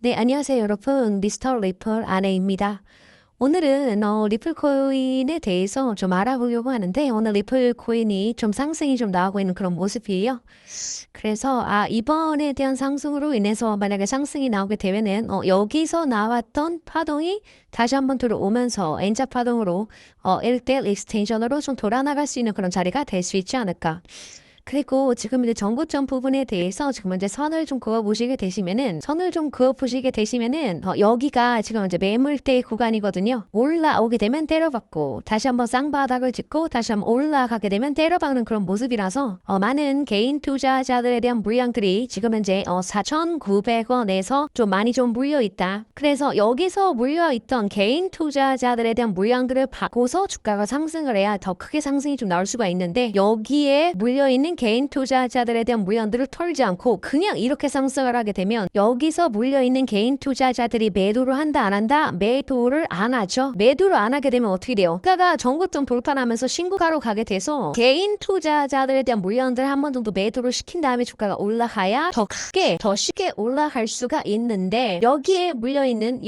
네, 안녕하세요, 여러분. 미스터 리플 아내입니다. 오늘은 리플 코인에 대해서 좀 알아보려고 하는데, 오늘 리플 코인이 좀 상승이 좀 나오고 있는 그런 모습이에요. 그래서, 이번에 대한 상승으로 인해서 만약에 상승이 나오게 되면은, 여기서 나왔던 파동이 다시 한번 들어오면서 N자 파동으로, 1대1 익스텐션으로 좀 돌아나갈 수 있는 그런 자리가 될 수 있지 않을까. 그리고 지금 이제 전고점 부분에 대해서 지금 이제 선을 좀 그어 보시게 되시면은 여기가 지금 이제 매물대 구간이거든요. 올라오게 되면 때려박고 다시 한번 쌍바닥을 짚고 다시 한번 올라가게 되면 때려박는 그런 모습이라서 많은 개인 투자자들에 대한 물량들이 지금 현재 4,900원에서 좀 많이 좀 물려 있다. 그래서 여기서 물려 있던 개인 투자자들에 대한 물량들을 받고서 주가가 상승을 해야 더 크게 상승이 좀 나올 수가 있는데, 여기에 물려 있는 개인 투자자들에 대한 물량들을 털지 않고 그냥 이렇게 상승을 하게 되면 여기서 물려있는 개인 투자자들이 매도를 한다 안 한다? 매도를 안 하죠. 매도를 안 하게 되면 어떻게 돼요? 주가가 전고점 돌파하면서 신고가로 가게 돼서 개인 투자자들에 대한 물량들을 한 번 정도 매도를 시킨 다음에 주가가 올라가야 더 크게 더 쉽게 올라갈 수가 있는데, 여기에 물려있는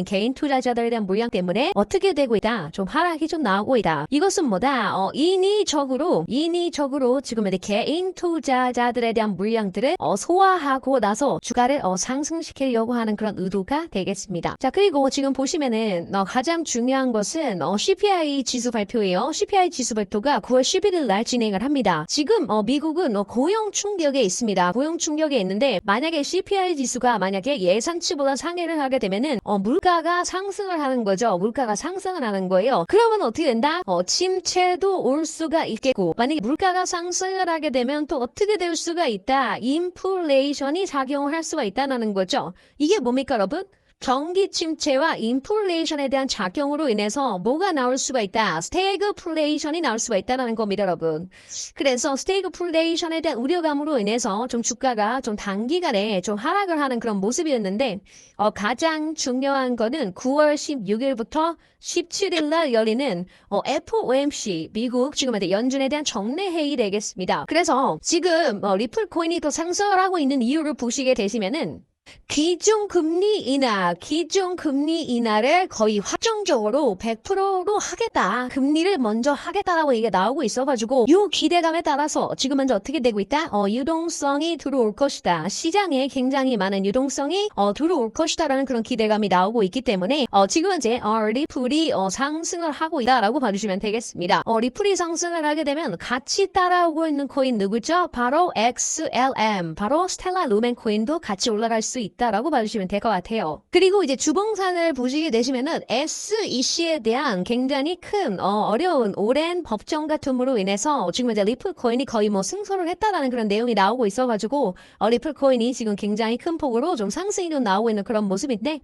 개인 투자자들에 대한 물량 때문에 어떻게 되고 있다? 좀 하락이 좀 나오고 있다. 이것은 뭐다? 인위적으로 지금 이렇게 개인 투자자들에 대한 물량들을 소화하고 나서 주가를 상승시키려고 하는 그런 의도가 되겠습니다. 자, 그리고 지금 보시면은 가장 중요한 것은 CPI 지수 발표예요. CPI 지수 발표가 9월 11일 날 진행을 합니다. 지금 미국은 고용 충격에 있습니다. 고용 충격에 있는데, 만약에 CPI 지수가 만약에 예상치보다 상회를 하게 되면은 물가가 상승을 하는 거죠. 물가가 상승을 하는 거예요. 그러면 어떻게 된다? 침체도 올 수가 있겠고, 만약에 물가가 상승을 하게 되면 또 어떻게 될 수가 있다? 인플레이션이 작용을 할 수가 있다는 거죠. 이게 뭡니까, 여러분? 경기 침체와 인플레이션에 대한 작용으로 인해서 뭐가 나올 수가 있다? 스태그플레이션이 나올 수가 있다는 겁니다, 여러분. 그래서 스태그플레이션에 대한 우려감으로 인해서 좀 주가가 좀 단기간에 좀 하락을 하는 그런 모습이었는데, 가장 중요한 거는 9월 16일부터 17일 날 열리는 FOMC, 미국 지금 연준에 대한 정례 회의 되겠습니다. 그래서 지금 리플 코인이 또 상승을 하고 있는 이유를 보시게 되시면은, 기준금리 인하를 거의 확정적으로 100%로 하겠다. 금리를 먼저 하겠다라고 얘기가 나오고 있어가지고, 이 기대감에 따라서 지금 현재 어떻게 되고 있다? 유동성이 들어올 것이다. 시장에 굉장히 많은 유동성이 들어올 것이다라는 그런 기대감이 나오고 있기 때문에 지금 현재 리플이 상승을 하고 있다라고 봐주시면 되겠습니다. 리플이 상승을 하게 되면 같이 따라오고 있는 코인 누구죠? 바로 XLM, 바로 스텔라 루멘 코인도 같이 올라갈 수 있다라고 봐주시면 될 것 같아요. 그리고 이제 주봉산을 보시게 되시면은 SEC에 대한 굉장히 큰 어려운 오랜 법정 다툼으로 인해서 지금 이제 리플 코인이 거의 승소를 했다라는 그런 내용이 나오고 있어가지고 리플 코인이 지금 굉장히 큰 폭으로 좀 상승이 좀 나오고 있는 그런 모습인데,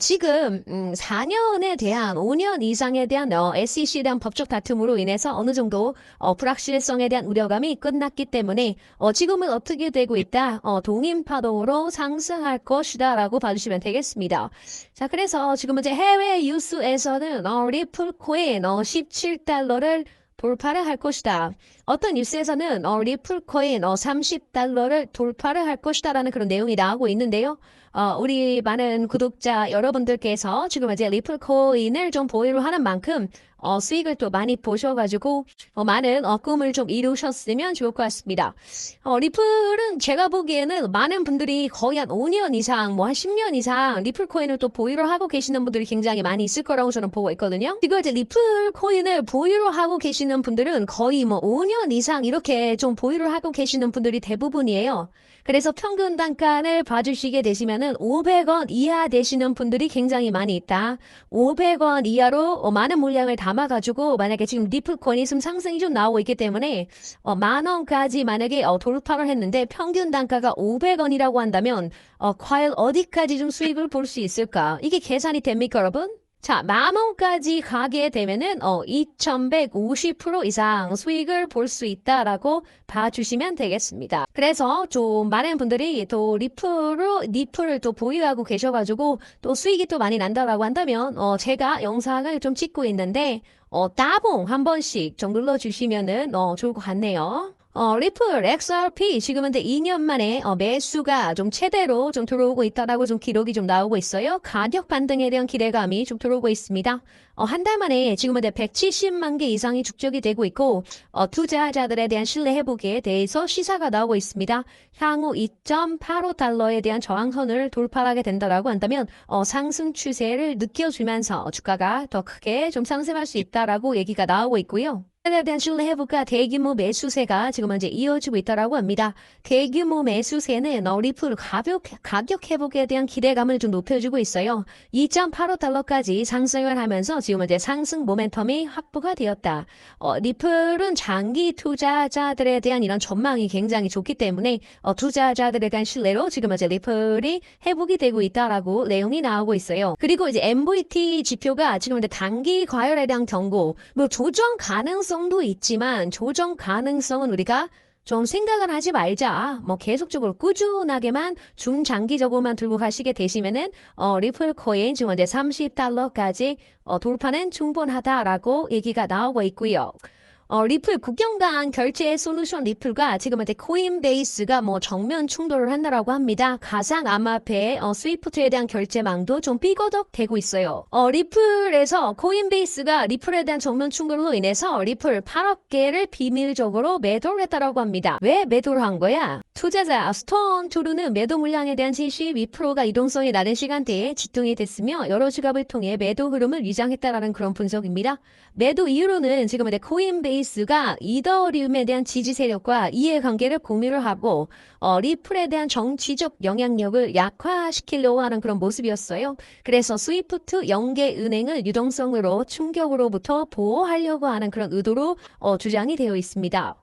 지금 4년에 대한 5년 이상에 대한 SEC에 대한 법적 다툼으로 인해서 어느 정도 불확실성에 대한 우려감이 끝났기 때문에 지금은 어떻게 되고 있다? 동인 파동으로 상승할 것이다 라고 봐주시면 되겠습니다. 자, 그래서 지금 이제 해외 뉴스에서는 리플 코인 17달러를 돌파를 할 것이다. 어떤 뉴스에서는 리플 코인 30달러를 돌파를 할 것이다 라는 그런 내용이 나오고 있는데요. 우리 많은 구독자 여러분들께서 지금 이제 리플 코인을 좀 보유를 하는 만큼 수익을 또 많이 보셔가지고 많은 꿈을 좀 이루셨으면 좋을 것 같습니다. 리플은 제가 보기에는 많은 분들이 거의 한 5년 이상, 한 10년 이상 리플 코인을 또 보유를 하고 계시는 분들이 굉장히 많이 있을 거라고 저는 보고 있거든요. 지금 이제 리플 코인을 보유를 하고 계시는 분들은 거의 5년 이상 이렇게 좀 보유를 하고 계시는 분들이 대부분이에요. 그래서 평균 단가를 봐주시게 되시면은 500원 이하 되시는 분들이 굉장히 많이 있다. 500원 이하로 많은 물량을 담아가지고 만약에 지금 리플 코인이 좀 상승이 좀 나오고 있기 때문에 10,000원까지 만약에 돌파를 했는데 평균 단가가 500원이라고 한다면 과연 어디까지 좀 수익을 볼 수 있을까? 이게 계산이 됩니까, 여러분? 자, 10,000원까지 가게 되면은 2,150% 이상 수익을 볼 수 있다라고 봐주시면 되겠습니다. 그래서 좀 많은 분들이 또 리플을 또 보유하고 계셔가지고 또 수익이 또 많이 난다라고 한다면 제가 영상을 좀 찍고 있는데 따봉 한 번씩 좀 눌러주시면은 좋을 것 같네요. 리플 XRP 지금은 2년 만에 매수가 좀 최대로 좀 들어오고 있다라고 좀 기록이 좀 나오고 있어요. 가격 반등에 대한 기대감이 좀 들어오고 있습니다. 한 달 만에 지금은 170만 개 이상이 축적이 되고 있고 투자자들에 대한 신뢰 회복에 대해서 시사가 나오고 있습니다. 향후 2.85달러에 대한 저항선을 돌파하게 된다라고 한다면 상승 추세를 느껴주면서 주가가 더 크게 좀 상승할 수 있다라고 얘기가 나오고 있고요. 에 대한 신뢰 회복과 대규모 매수세가 지금 현재 이어지고 있다라고 합니다. 대규모 매수세는 리플 가격 회복에 대한 기대감을 좀 높여주고 있어요. 2.85달러까지 상승을 하면서 지금 현재 상승 모멘텀이 확보가 되었다. 리플은 장기 투자자들에 대한 이런 전망이 굉장히 좋기 때문에 투자자들에 대한 신뢰로 지금 현재 리플이 회복이 되고 있다라고 내용이 나오고 있어요. 그리고 이제 MVT 지표가 지금 현재 단기 과열에 대한 경고, 뭐 조정 가능성도 있지만 조정 가능성은 우리가 좀 생각을 하지 말자. 뭐 계속적으로 꾸준하게만 중장기적으로만 들고 가시게 되시면은 리플 코인 지금 현재 30달러까지 돌파는 충분하다라고 얘기가 나오고 있고요. 리플 국경간 결제 솔루션 리플과 지금 현재 코인베이스가 뭐 정면 충돌을 한다라고 합니다. 가상 암호화폐 스위프트에 대한 결제망도 좀 삐거덕되고 있어요. 리플에서 코인베이스가 리플에 대한 정면 충돌로 인해서 리플 8억 개를 비밀적으로 매도를 했다라고 합니다. 왜 매도를 한 거야? 투자자 스톤투루는 매도 물량에 대한 지시 2%가 이동성이 낮은 시간대에 집중이 됐으며 여러 지갑을 통해 매도 흐름을 위장했다라는 그런 분석입니다. 매도 이유로는 지금 현재 코인베이스가 이더리움에 대한 지지 세력과 이해관계를 공유를 하고 리플에 대한 정치적 영향력을 약화시키려고 하는 그런 모습이었어요. 그래서 스위프트 연계 은행을 유동성으로 충격으로부터 보호하려고 하는 그런 의도로 주장이 되어 있습니다.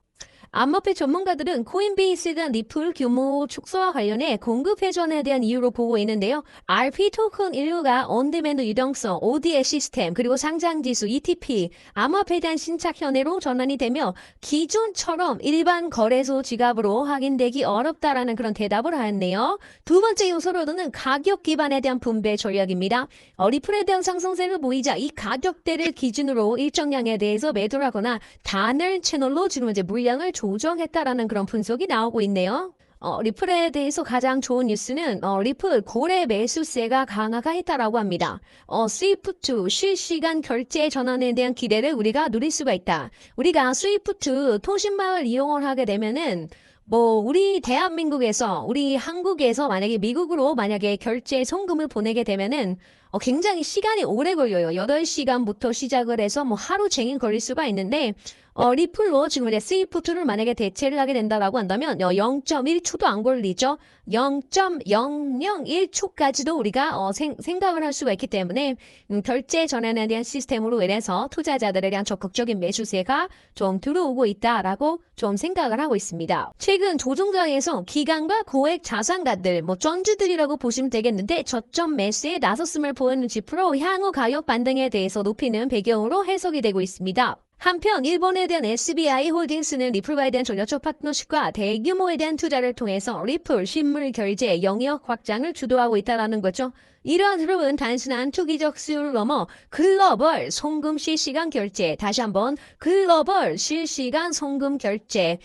암호화폐 전문가들은 코인베이스에 대한 리플 규모 축소와 관련해 공급 회전에 대한 이유로 보고 있는데요. RP 토큰 인류가 온디맨드 유동성, ODA 시스템, 그리고 상장지수, ETP, 암호화폐에 대한 신착 현해로 전환이 되며 기존처럼 일반 거래소 지갑으로 확인되기 어렵다라는 그런 대답을 하였네요. 두 번째 요소로는 가격 기반에 대한 분배 전략입니다. 리플에 대한 상승세를 보이자 이 가격대를 기준으로 일정량에 대해서 매도를 하거나 단일 채널로 지금 이제 물량을 조정했다라는 그런 분석이 나오고 있네요. 리플에 대해서 가장 좋은 뉴스는 리플 고래 매수세가 강화가 했다라고 합니다. 스위프트 실시간 결제 전환에 대한 기대를 우리가 누릴 수가 있다. 우리가 스위프트 통신망을 이용을 하게 되면은 우리 대한민국에서, 우리 한국에서 만약에 미국으로 만약에 결제 송금을 보내게 되면은 굉장히 시간이 오래 걸려요. 8시간부터 시작을 해서 하루 종일 걸릴 수가 있는데 리플로 지금 이제 스위프트를 만약에 대체를 하게 된다라고 한다면 0.1초도 안 걸리죠. 0.001초까지도 우리가 생각을 할 수가 있기 때문에 결제 전환에 대한 시스템으로 인해서 투자자들에 대한 적극적인 매수세가 좀 들어오고 있다라고 좀 생각을 하고 있습니다. 최근 조종장에서 기관과 고액 자산가들, 쩐주들이라고 보시면 되겠는데 저점 매수에 나섰음을 보이는 지표로 향후 가격 반등에 대해서 높이는 배경으로 해석이 되고 있습니다. 한편 일본에 대한 SBI 홀딩스는 리플과에 대한 전략적 파트너십과 대규모에 대한 투자를 통해서 리플 실물 결제 영역 확장을 주도하고 있다는 거죠. 이러한 흐름은 단순한 투기적 수요를 넘어 글로벌 송금 실시간 결제, 다시 한번 글로벌 실시간 송금 결제,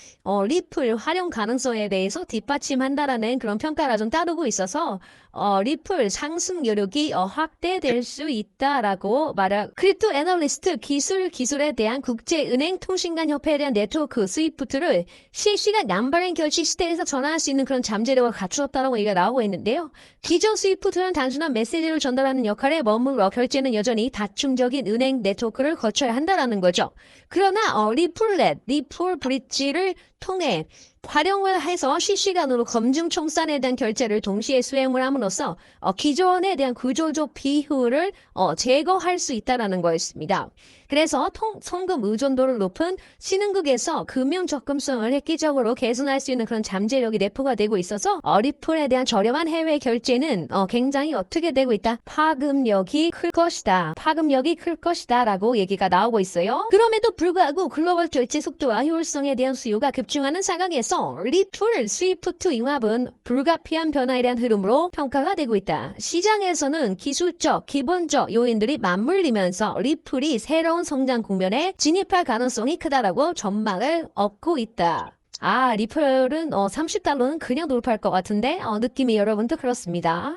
리플 활용 가능성에 대해서 뒷받침한다라는 그런 평가가 좀 따르고 있어서 리플 상승 여력이 확대될 수 있다라고 크립토 애널리스트 기술에 대한 국제은행 통신간 협회에 대한 네트워크 스위프트를 실시간 양발행 결제 시스템에서 전환할 수 있는 그런 잠재력을 갖추었다라고 얘기가 나오고 있는데요. 기존 스위프트는 단순한 메시지를 전달하는 역할에 머물러 결제는 여전히 다중적인 은행 네트워크를 거쳐야 한다라는 거죠. 그러나 리플 브릿지를 통해 활용을 해서 실시간으로 검증 청산에 대한 결제를 동시에 수행을 함으로써 기존에 대한 구조적 비효율을 제거할 수 있다는 거였습니다. 그래서 송금 의존도를 높은 신흥국에서 금융 접근성을 획기적으로 개선할 수 있는 그런 잠재력이 내포가 되고 있어서 리플에 대한 저렴한 해외 결제는 굉장히 어떻게 되고 있다? 파급력이 클 것이다. 라고 얘기가 나오고 있어요. 그럼에도 불구하고 글로벌 결제 속도와 효율성에 대한 수요가 급증하는 상황에서 리플 스위프트 융합은 불가피한 변화에 대한 흐름으로 평가가 되고 있다. 시장에서는 기술적, 기본적 요인들이 맞물리면서 리플이 새로운 성장 국면에 진입할 가능성이 크다라고 전망을 얻고 있다. 아, 리플은 30달러는 그냥 돌파할 것 같은데 느낌이 여러분도 그렇습니다.